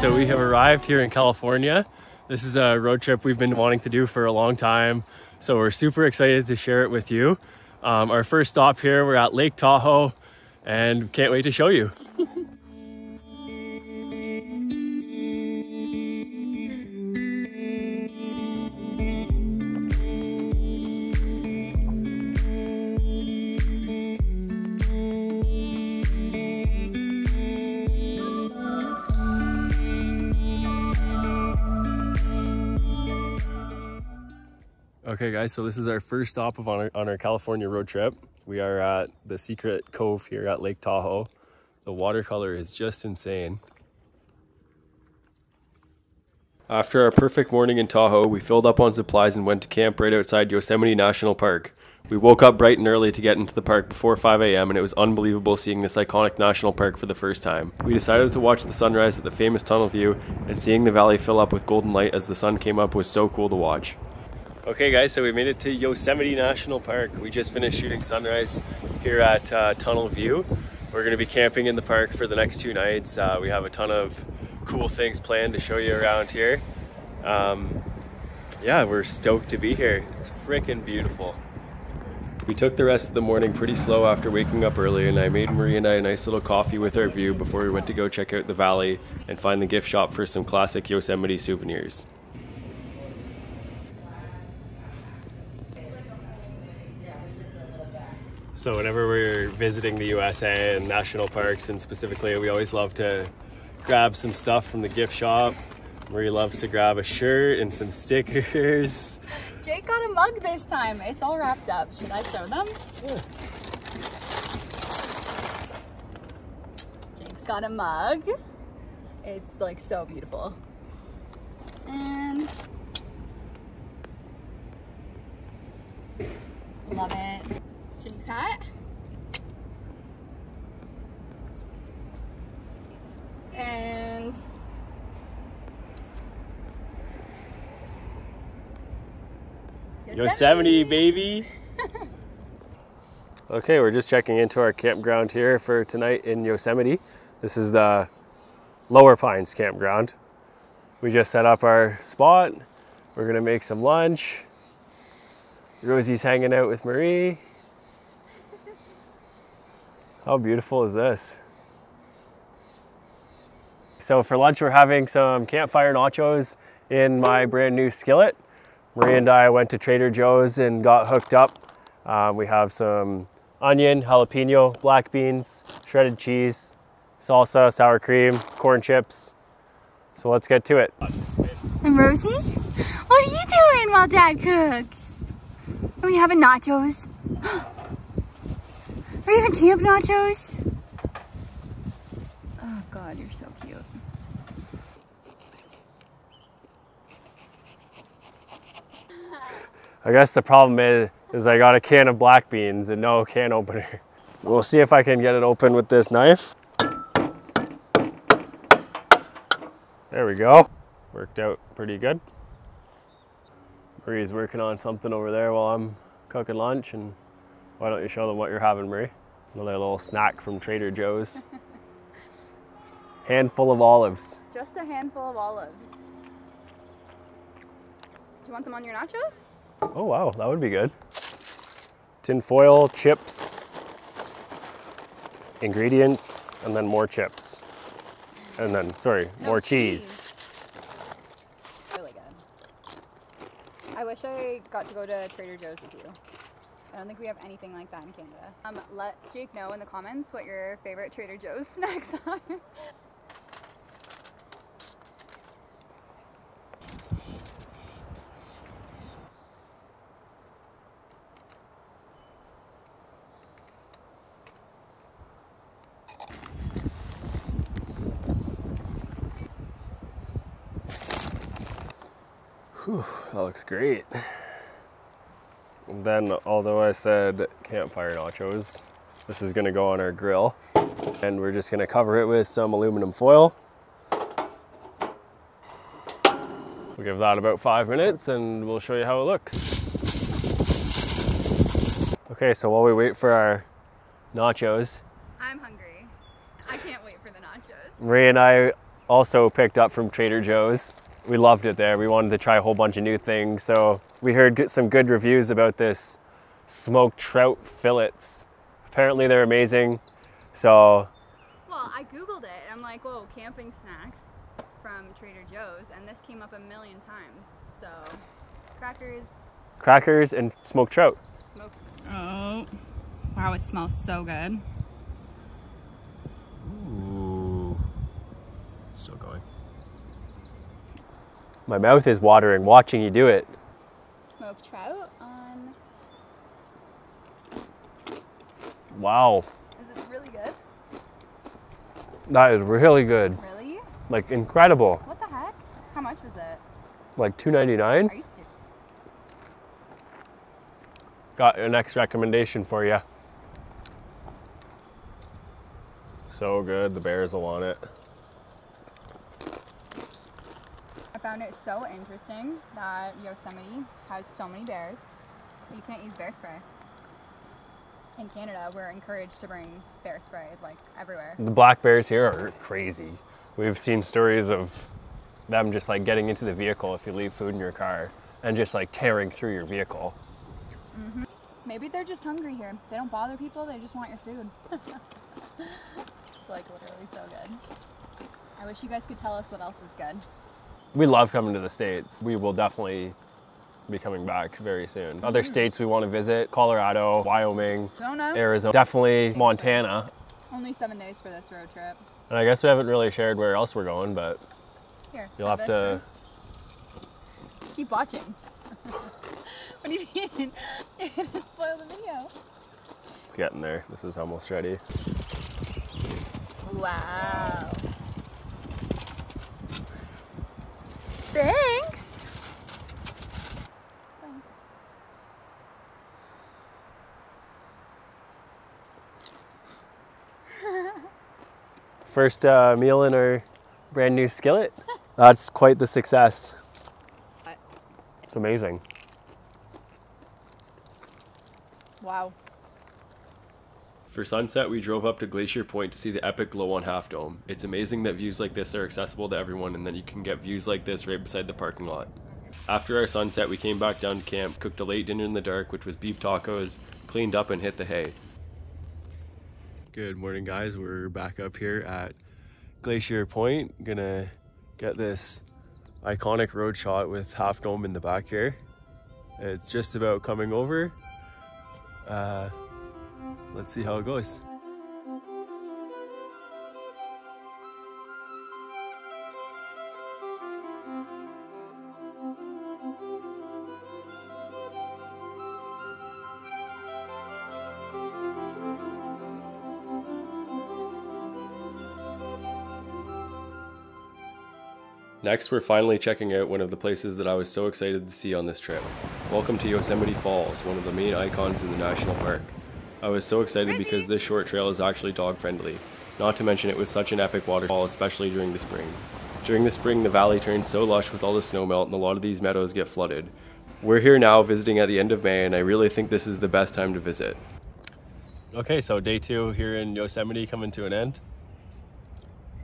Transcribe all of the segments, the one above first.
So we have arrived here in California. This is a road trip we've been wanting to do for a long time. So we're super excited to share it with you. Our first stop here, we're at Lake Tahoe and can't wait to show you. Okay guys, so this is our first stop on our California road trip. We are at the secret cove here at Lake Tahoe. The watercolor is just insane. After our perfect morning in Tahoe, we filled up on supplies and went to camp right outside Yosemite National Park. We woke up bright and early to get into the park before 5 a.m. and it was unbelievable seeing this iconic national park for the first time. We decided to watch the sunrise at the famous tunnel view, and seeing the valley fill up with golden light as the sun came up was so cool to watch. Okay guys, so we made it to Yosemite National Park. We just finished shooting sunrise here at Tunnel View. We're going to be camping in the park for the next 2 nights. We have a ton of cool things planned to show you around here. Yeah, we're stoked to be here. It's freaking beautiful. We took the rest of the morning pretty slow after waking up early, and I made Marie and I a nice little coffee with our view before we went to go check out the valley and find the gift shop for some classic Yosemite souvenirs. So whenever we're visiting the USA and national parks, and specifically, we always love to grab some stuff from the gift shop. Marie loves to grab a shirt and some stickers. Jake got a mug this time. It's all wrapped up. Should I show them? Yeah. Jake's got a mug. It's like so beautiful. And love it. Jake's hat. And Yosemite, baby. Okay, we're just checking into our campground here for tonight in Yosemite. This is the Lower Pines campground. We just set up our spot. We're gonna make some lunch. Rosie's hanging out with Marie. How beautiful is this? So for lunch, we're having some campfire nachos in my brand new skillet. Marie and I went to Trader Joe's and got hooked up. We have some onion, jalapeno, black beans, shredded cheese, salsa, sour cream, corn chips. So let's get to it. And Rosie, what are you doing while Dad cooks? Are we having nachos? Are you having camp nachos? Oh God, you're so cute. I guess the problem is I got a can of black beans and no can opener. We'll see if I can get it open with this knife. There we go. Worked out pretty good. Marie's working on something over there while I'm cooking lunch, and why don't you show them what you're having, Marie? Another little snack from Trader Joe's. Handful of olives. Just a handful of olives. Do you want them on your nachos? Oh wow, that would be good. Tin foil, chips, ingredients, and then more chips. And then, sorry, more cheese. Really good. I wish I got to go to Trader Joe's with you. I don't think we have anything like that in Canada. Let Jake know in the comments what your favorite Trader Joe's snacks are. Whew, that looks great. And then, although I said campfire nachos, this is gonna go on our grill. And we're just gonna cover it with some aluminum foil. We'll give that about 5 minutes and we'll show you how it looks. Okay, so while we wait for our nachos. I'm hungry. I can't wait for the nachos. Ray and I also picked up from Trader Joe's. We loved it there. We wanted to try a whole bunch of new things. So we heard some good reviews about this smoked trout fillets. Apparently they're amazing. So. Well, I Googled it and I'm like, whoa, camping snacks from Trader Joe's, and this came up a million times. So crackers and smoked trout. Oh, wow, it smells so good. Ooh, still going. My mouth is watering watching you do it. Smoked trout on. Wow. Is it really good? That is really good. Really? Like incredible. What the heck? How much was it? Like $2.99. Are you serious? Got your next recommendation for you. So good, the bears will want it. I found it so interesting that Yosemite has so many bears, but you can't use bear spray. In Canada, we're encouraged to bring bear spray like everywhere. The black bears here are crazy. We've seen stories of them just like getting into the vehicle if you leave food in your car and just like tearing through your vehicle. Mm-hmm. Maybe they're just hungry here. They don't bother people, they just want your food. It's like literally so good. I wish you guys could tell us what else is good. We love coming to the States. We will definitely be coming back very soon. Other states we want to visit: Colorado, Wyoming, Arizona, definitely Montana. Only 7 days for this road trip. And I guess we haven't really shared where else we're going, but here, you'll have to first. Keep watching. What do you mean? You're gonna spoil the video. It's getting there. This is almost ready. Wow. Thanks. First meal in our brand new skillet. That's quite the success. It's amazing. Wow. For sunset, we drove up to Glacier Point to see the epic glow on Half Dome. It's amazing that views like this are accessible to everyone and that you can get views like this right beside the parking lot. After our sunset, we came back down to camp, cooked a late dinner in the dark, which was beef tacos, cleaned up and hit the hay. Good morning, guys. We're back up here at Glacier Point. Gonna get this iconic road shot with Half Dome in the back here. It's just about coming over. Let's see how it goes. Next, we're finally checking out one of the places that I was so excited to see on this trip. Welcome to Yosemite Falls, one of the main icons in the national park. I was so excited because this short trail is actually dog friendly. Not to mention it was such an epic waterfall, especially during the spring. During the spring, the valley turns so lush with all the snow melt and a lot of these meadows get flooded. We're here now visiting at the end of May and I really think this is the best time to visit. Okay, so day 2 here in Yosemite coming to an end.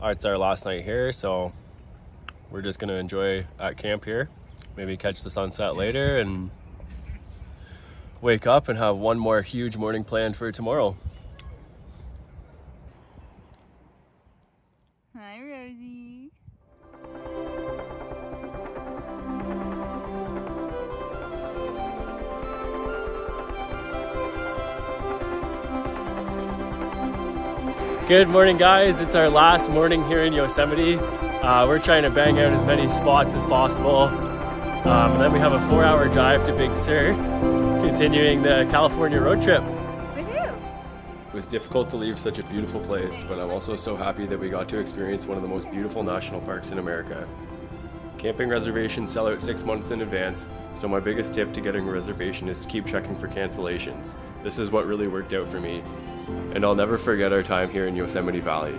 It's our last night here, so we're just gonna enjoy at camp here. Maybe catch the sunset later and wake up and have one more huge morning planned for tomorrow. Hi, Rosie. Good morning, guys. It's our last morning here in Yosemite. We're trying to bang out as many spots as possible. And then we have a 4-hour drive to Big Sur, continuing the California road trip. Woohoo! It was difficult to leave such a beautiful place, but I'm also so happy that we got to experience one of the most beautiful national parks in America. Camping reservations sell out 6 months in advance, so my biggest tip to getting a reservation is to keep checking for cancellations. This is what really worked out for me. And I'll never forget our time here in Yosemite Valley.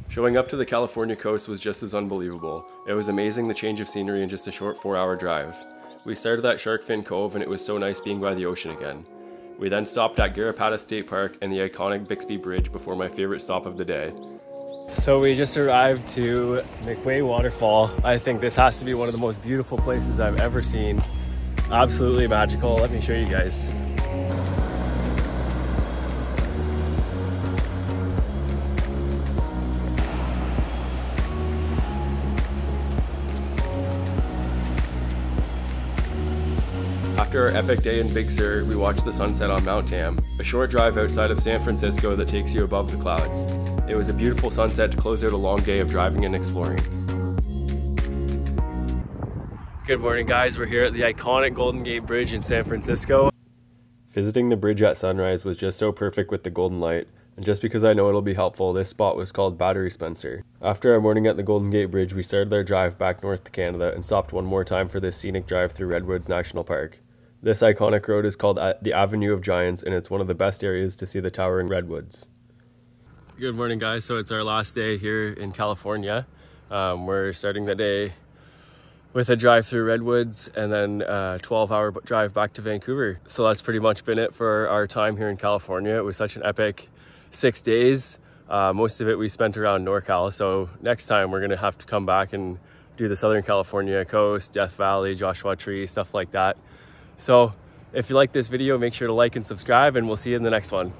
Showing up to the California coast was just as unbelievable. It was amazing the change of scenery in just a short 4-hour drive. We started at Sharkfin Cove and it was so nice being by the ocean again. We then stopped at Garrapatta State Park and the iconic Bixby Bridge before my favorite stop of the day. So we just arrived to McWay Waterfall. I think this has to be one of the most beautiful places I've ever seen. Absolutely magical. Let me show you guys. After our epic day in Big Sur, we watched the sunset on Mount Tam, a short drive outside of San Francisco that takes you above the clouds. It was a beautiful sunset to close out a long day of driving and exploring. Good morning, guys. We're here at the iconic Golden Gate Bridge in San Francisco. Visiting the bridge at sunrise was just so perfect with the golden light, and just because I know it'll be helpful, this spot was called Battery Spencer. After our morning at the Golden Gate Bridge, we started our drive back north to Canada and stopped one more time for this scenic drive through Redwoods National Park. This iconic road is called the Avenue of Giants, and it's one of the best areas to see the towering redwoods. Good morning, guys. So it's our last day here in California. We're starting the day with a drive through Redwoods and then a 12-hour drive back to Vancouver. So that's pretty much been it for our time here in California. It was such an epic 6 days. Most of it we spent around NorCal. So next time we're gonna have to come back and do the Southern California coast, Death Valley, Joshua Tree, stuff like that. So if you like this video, make sure to like and subscribe, and we'll see you in the next one.